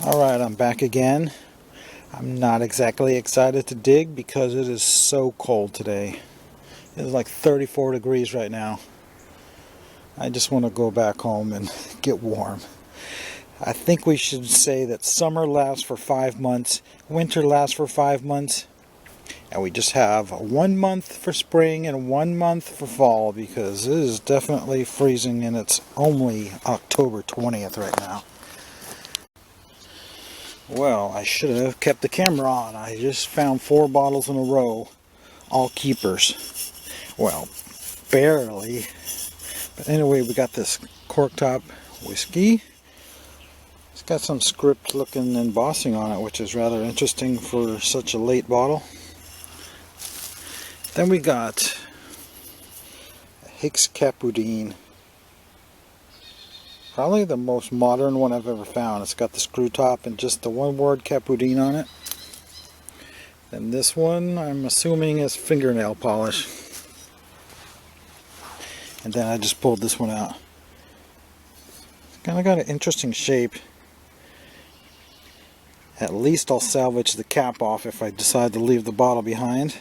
Alright, I'm back again. I'm not exactly excited to dig because it is so cold today. It is like 34 degrees right now. I just want to go back home and get warm. I think we should say that summer lasts for 5 months, winter lasts for 5 months, and we just have 1 month for spring and 1 month for fall because it is definitely freezing and it's only October 20th right now. Well, I should have kept the camera on. I just found 4 bottles in a row, all keepers. Well, barely. But anyway, we got this cork top whiskey. It's got some script looking embossing on it, which is rather interesting for such a late bottle. Then we got a Hicks Capudine. Probably the most modern one I've ever found. It's got the screw top and just the one word Capudine on it. Then this one I'm assuming is fingernail polish. And then I just pulled this one out. It's kind of got an interesting shape. At least I'll salvage the cap off if I decide to leave the bottle behind.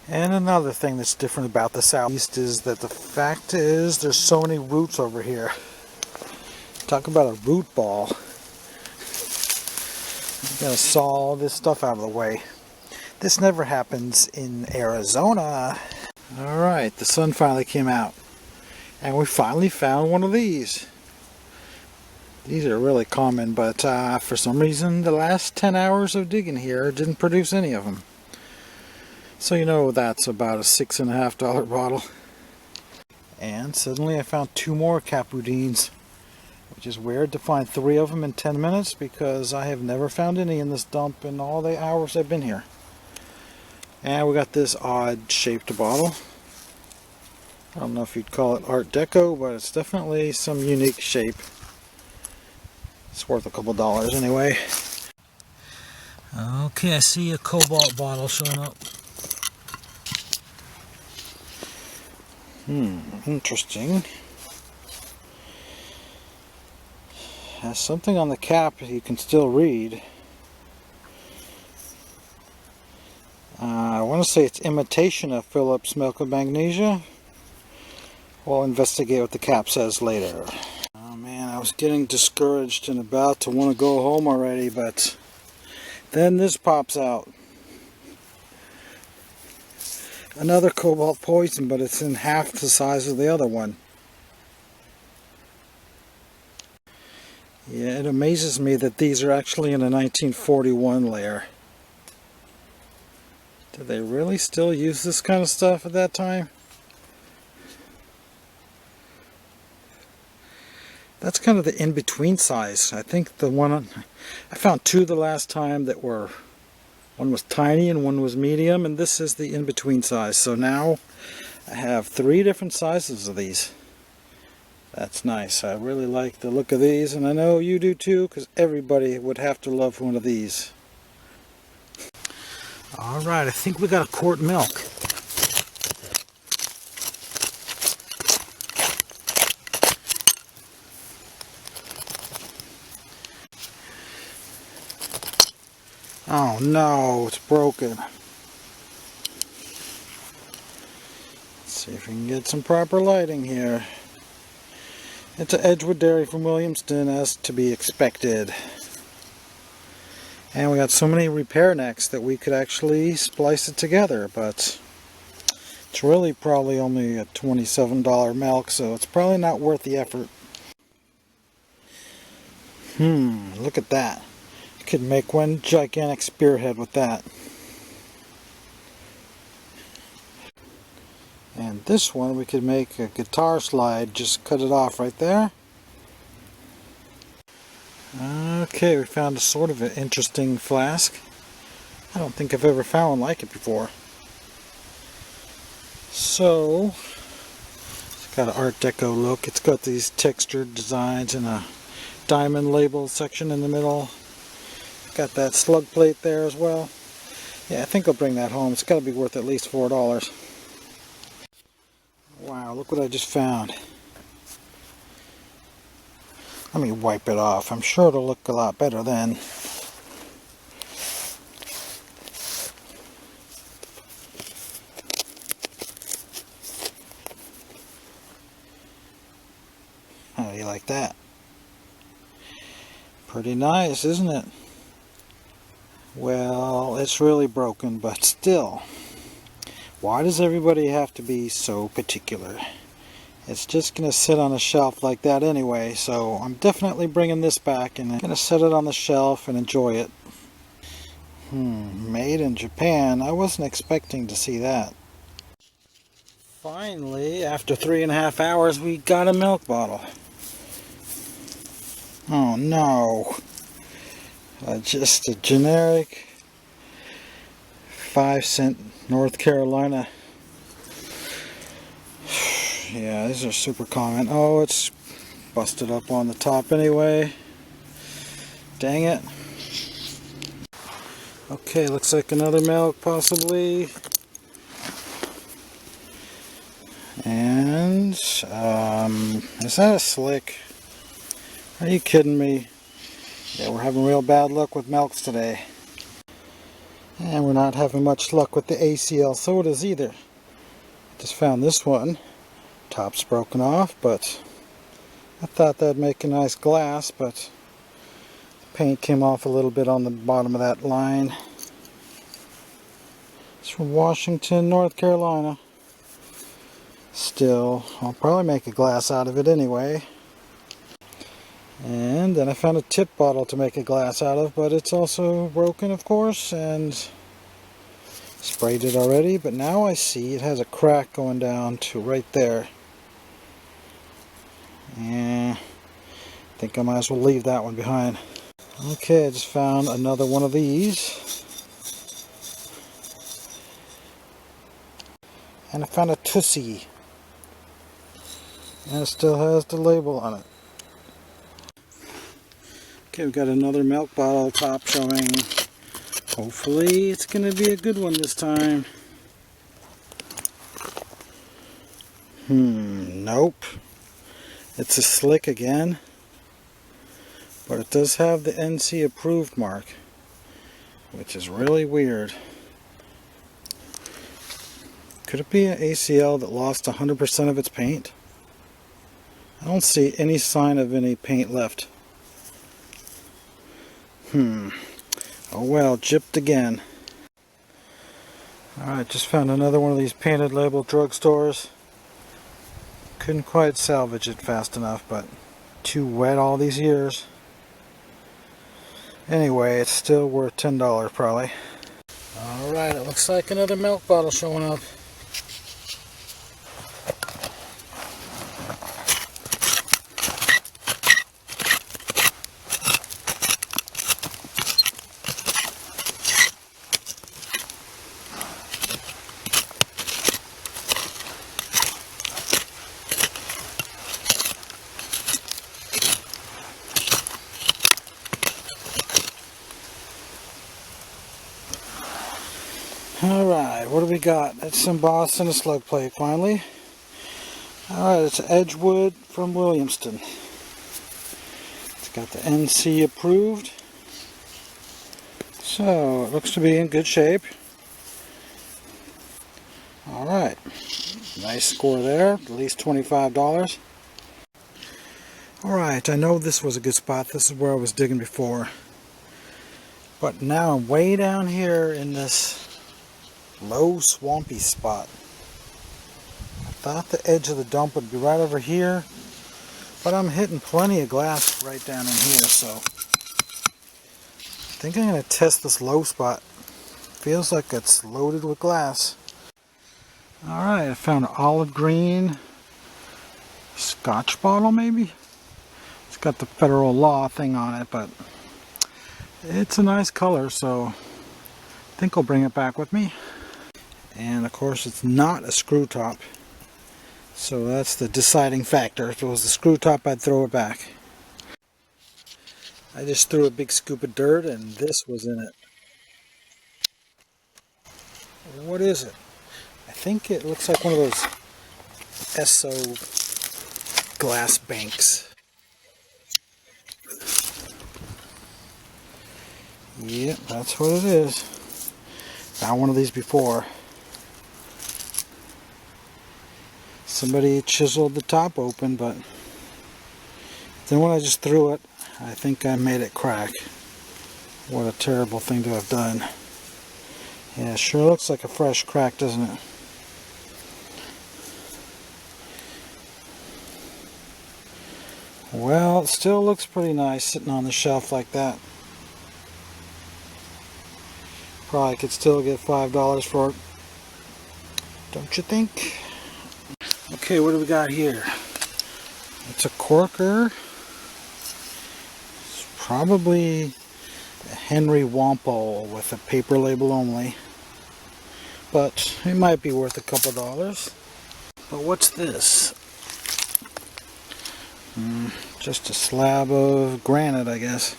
And another thing that's different about the Southeast is that the fact is there's so many roots over here. Talk about a root ball. I'm gonna saw all this stuff out of the way. This never happens in Arizona. Alright, the sun finally came out. And we finally found one of these. These are really common, but for some reason the last 10 hours of digging here didn't produce any of them. So you know that's about a $6.50 bottle. And suddenly I found 2 more Capudines, which is weird to find 3 of them in 10 minutes because I have never found any in this dump in all the hours I've been here. And we got this odd shaped bottle. I don't know if you'd call it Art Deco, but it's definitely some unique shape. It's worth a couple dollars anyway. Okay, I see a cobalt bottle showing up. Interesting. Has something on the cap you can still read. I want to say it's imitation of Phillips milk of magnesia. We'll investigate what the cap says later. Oh man, I was getting discouraged and about to want to go home already, but then this pops out. Another cobalt poison, but it's in half the size of the other one. Yeah, it amazes me that these are actually in a 1941 layer. Did they really still use this kind of stuff at that time? That's kind of the in-between size. I think the one I found 2 the last time that were, one was tiny and one was medium, and this is the in-between size. So now I have 3 different sizes of these. That's nice. I really like the look of these, and I know you do too, because everybody would have to love one of these. Alright, I think we got a quart milk. Oh no, it's broken. Let's see if we can get some proper lighting here. It's an Edgewood dairy from Williamston, as to be expected. And we got so many repair necks that we could actually splice it together, but it's really probably only a $27 milk, so it's probably not worth the effort. Look at that. Could make one gigantic spearhead with that. And this one we could make a guitar slide, just cut it off right there. Okay, we found a sort of an interesting flask. I don't think I've ever found one like it before. So, it's got an Art Deco look. It's got these textured designs and a diamond label section in the middle. Got that slug plate there as well. Yeah, I think I'll bring that home. It's got to be worth at least $4. Wow, look what I just found. Let me wipe it off. I'm sure it'll look a lot better then. How do you like that? Pretty nice, isn't it? Well, it's really broken, but still. Why does everybody have to be so particular? It's just going to sit on a shelf like that anyway, so I'm definitely bringing this back and I'm going to set it on the shelf and enjoy it. Made in Japan. I wasn't expecting to see that. Finally, after 3.5 hours, we got a milk bottle. Oh no. Just a generic 5-cent North Carolina. Yeah, these are super common. Oh, it's busted up on the top anyway. Dang it. Okay, looks like another milk possibly. And, is that a slick? Are you kidding me? Yeah, we're having real bad luck with milks today. And we're not having much luck with the ACL sodas either. Just found this one. Top's broken off, but I thought that'd make a nice glass, but the paint came off a little bit on the bottom of that line. It's from Washington, North Carolina. Still, I'll probably make a glass out of it anyway. And then I found a tip bottle to make a glass out of, but it's also broken, of course, and sprayed it already, but now I see it has a crack going down to right there. Yeah, I think I might as well leave that one behind. Okay, I just found another one of these. And I found a Tussie. And it still has the label on it. Okay, we've got another milk bottle top showing. Hopefully it's going to be a good one this time. Nope. It's a slick again. But it does have the NC approved mark, which is really weird. Could it be an ACL that lost 100% of its paint? I don't see any sign of any paint left. Oh well, gypped again. Alright, just found another one of these painted label drugstores. Couldn't quite salvage it fast enough, but too wet all these years. Anyway, it's still worth $10 probably. Alright, it looks like another milk bottle showing up. Alright, what do we got? It's embossed in a slug plate finally. Alright, it's Edgewood from Williamston. It's got the NC approved. So, it looks to be in good shape. Alright, nice score there, at least $25. Alright, I know this was a good spot. This is where I was digging before. But now I'm way down here in this low swampy spot. I thought the edge of the dump would be right over here, but I'm hitting plenty of glass right down in here, so I think I'm going to test this low spot. Feels like it's loaded with glass. Alright, I found an olive green Scotch bottle maybe? It's got the federal law thing on it, but it's a nice color, so I think I'll bring it back with me. And of course it's not a screw top, so that's the deciding factor. If it was a screw top, I'd throw it back. I just threw a big scoop of dirt and this was in it. What is it? I think it looks like one of those Esso glass banks. Yep, that's what it is. Found one of these before. Somebody chiseled the top open, but then when I just threw it, I think I made it crack. What a terrible thing to have done. Yeah, it sure looks like a fresh crack, doesn't it? Well, it still looks pretty nice sitting on the shelf like that. Probably could still get $5 for it. Don't you think? Okay, what do we got here? It's a corker. It's probably a Henry Wampole with a paper label only. But it might be worth a couple dollars. But what's this? Just a slab of granite, I guess.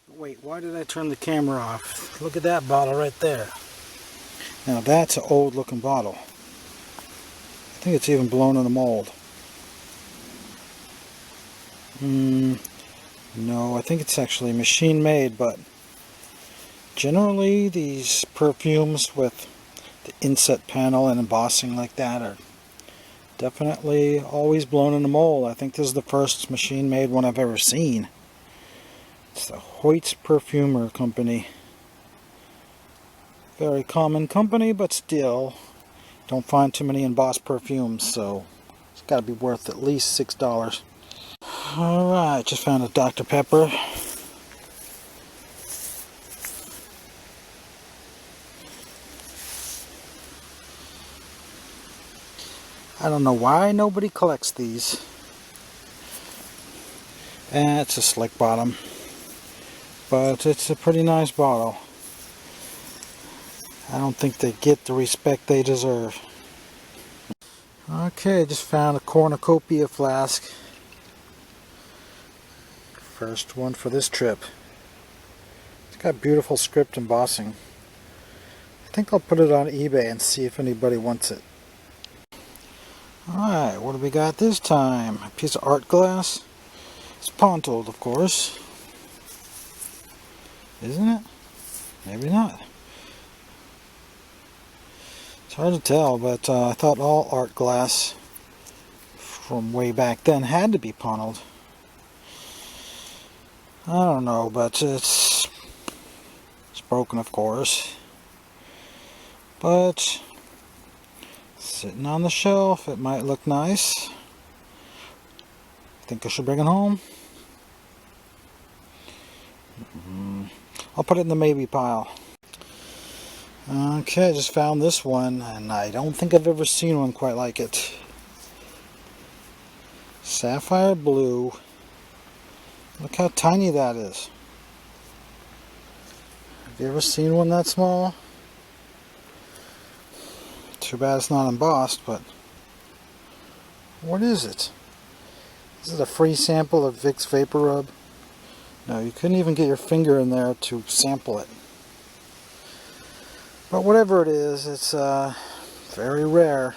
Wait, why did I turn the camera off? Look at that bottle right there. Now that's an old looking bottle. I think it's even blown in a mold. No, I think it's actually machine made, but generally these perfumes with the inset panel and embossing like that are definitely always blown in a mold. I think this is the first machine made one I've ever seen. It's the Hoyt's Perfumer Company. Very common company, but still don't find too many embossed perfumes, so it's got to be worth at least $6. Alright, just found a Dr. Pepper. I don't know why nobody collects these. And it's a slick bottom, but it's a pretty nice bottle. I don't think they get the respect they deserve. Okay, just found a cornucopia flask. First one for this trip. It's got beautiful script embossing. I think I'll put it on eBay and see if anybody wants it. Alright, what do we got this time? A piece of art glass. It's pontoed, of course. Isn't it? Maybe not. It's hard to tell, but I thought all art glass from way back then had to be pontoed. I don't know, but it's broken, of course. But sitting on the shelf, it might look nice. Think I should bring it home? I'll put it in the maybe pile. Okay, I just found this one, and I don't think I've ever seen one quite like it. Sapphire blue. Look how tiny that is. Have you ever seen one that small? Too bad it's not embossed, but what is it? Is it a free sample of Vicks Vapor Rub? No, you couldn't even get your finger in there to sample it. But whatever it is, it's very rare.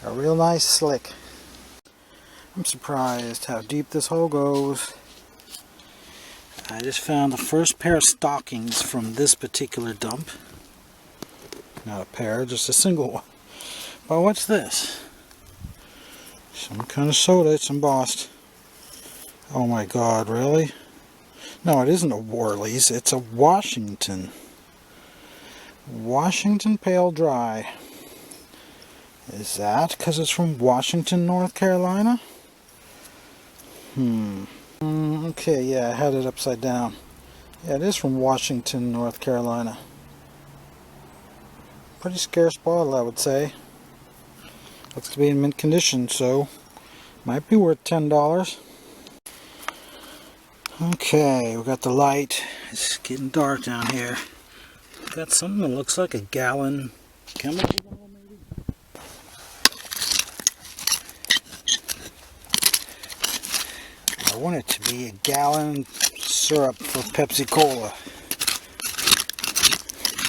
A real nice slick. I'm surprised how deep this hole goes. I just found the first pair of stockings from this particular dump. Not a pair, just a single one. But what's this? Some kind of soda, it's embossed. Oh my god, really? No, it isn't a Worley's, it's a Washington. Washington Pale Dry. Is that because it's from Washington, North Carolina? Okay, yeah, I had it upside down. Yeah, it is from Washington, North Carolina. Pretty scarce bottle, I would say. Looks to be in mint condition, so might be worth $10. Okay, we got the light. It's getting dark down here. Got something that looks like a gallon chemical bottle, maybe? I want it to be a gallon syrup for Pepsi Cola.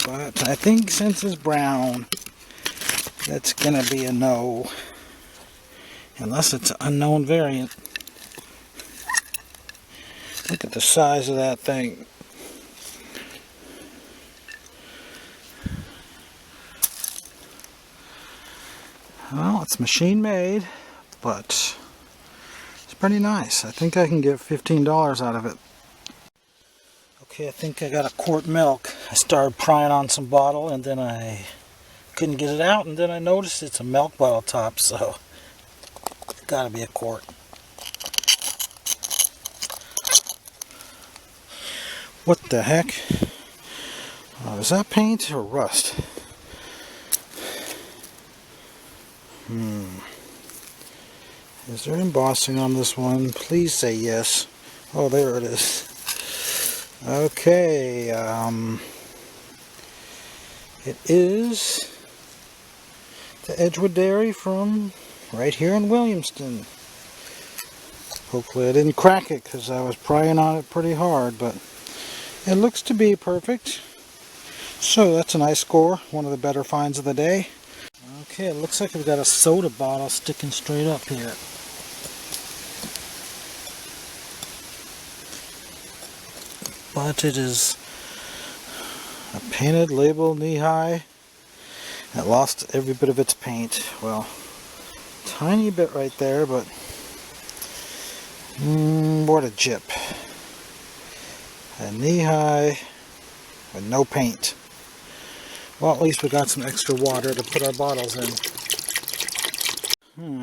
But I think since it's brown, that's gonna be a no. Unless it's an unknown variant. Look at the size of that thing. It's machine made, but it's pretty nice. I think I can get $15 out of it. Okay, I think I got a quart milk. I started prying on some bottle and then I couldn't get it out, and then I noticed it's a milk bottle top, so it's gotta be a quart. What the heck? Is that paint or rust? Is there embossing on this one? Please say yes. Oh, there it is. Okay, it is the Edgewood Dairy from right here in Williamston. Hopefully I didn't crack it because I was prying on it pretty hard, but it looks to be perfect. So that's a nice score, one of the better finds of the day. Okay, it looks like we've got a soda bottle sticking straight up here. But it is a painted label knee-high. It lost every bit of its paint. Well, tiny bit right there, but what a jip. A knee-high with no paint. Well, at least we got some extra water to put our bottles in.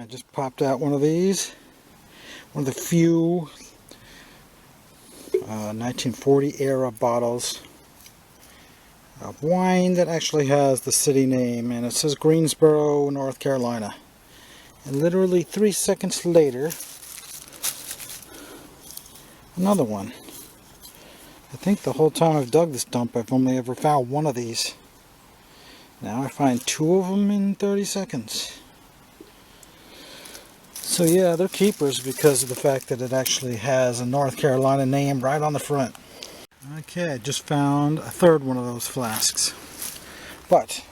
I just popped out one of these. One of the few 1940 era bottles of wine that actually has the city name, and it says Greensboro, North Carolina. And literally 3 seconds later, another one. I think the whole time I've dug this dump, I've only ever found one of these. Now I find 2 of them in 30 seconds. So yeah, they're keepers because of the fact that it actually has a North Carolina name right on the front. Okay, I just found a third one of those flasks. But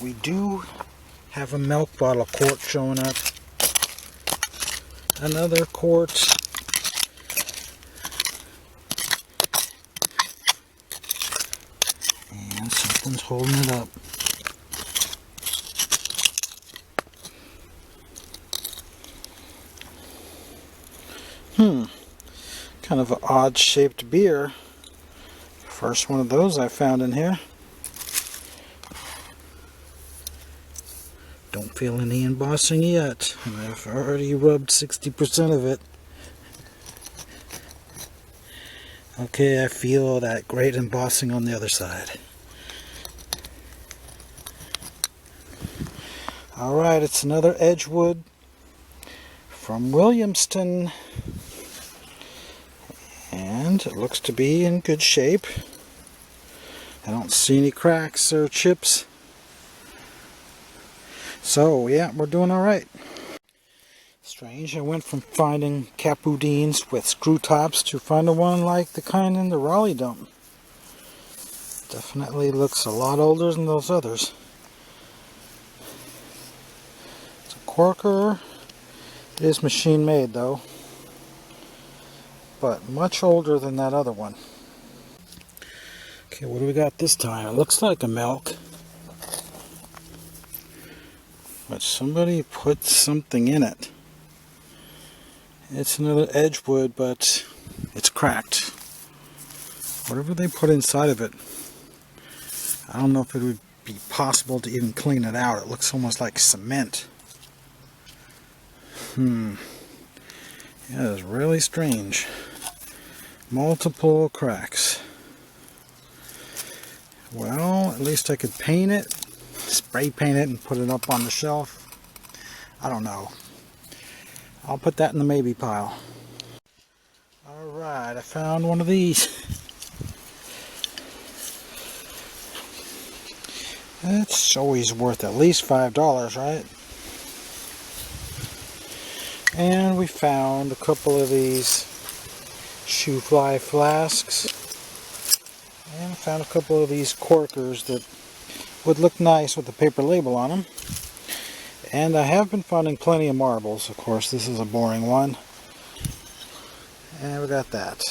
we do have a milk bottle quart showing up. Another quart. And something's holding it up. Kind of an odd shaped beer. First one of those I found in here. Don't feel any embossing yet, and I've already rubbed 60% of it. Okay, I feel that great embossing on the other side. Alright, it's another Edgewood from Williamston. And it looks to be in good shape. I don't see any cracks or chips. So yeah, we're doing alright. Strange, I went from finding Capudines with screw tops to finding one like the kind in the Raleigh dump. Definitely looks a lot older than those others. It's a corker. It is machine made though, but much older than that other one. Okay, what do we got this time? It looks like a milk, but somebody put something in it. It's another Edgewood, but it's cracked. Whatever they put inside of it, I don't know if it would be possible to even clean it out. It looks almost like cement. Yeah, it's really strange. Multiple cracks. Well, at least I could paint it, spray paint it, and put it up on the shelf. I don't know. I'll put that in the maybe pile. Alright, I found one of these. It's always worth at least $5, right? And we found a couple of these shoe fly flasks. And I found a couple of these corkers that would look nice with the paper label on them. And I have been finding plenty of marbles. Of course, this is a boring one. And we got that.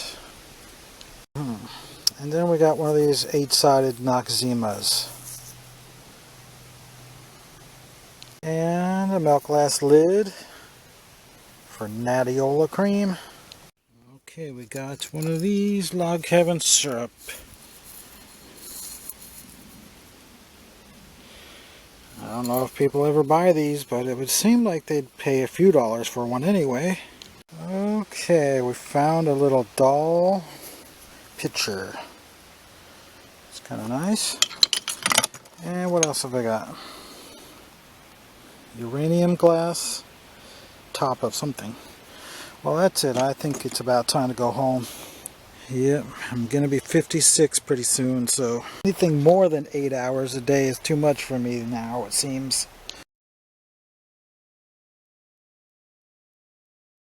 And then we got one of these 8-sided Noxemas. And a milk glass lid for Natiola cream. Okay, we got one of these log cabin syrup. I don't know if people ever buy these, but it would seem like they'd pay a few dollars for one anyway. Okay, we found a little doll pitcher. It's kind of nice. And what else have I got? Uranium glass, top of something. Well, that's it. I think it's about time to go home. Yep, I'm gonna be 56 pretty soon, so anything more than 8 hours a day is too much for me now, it seems.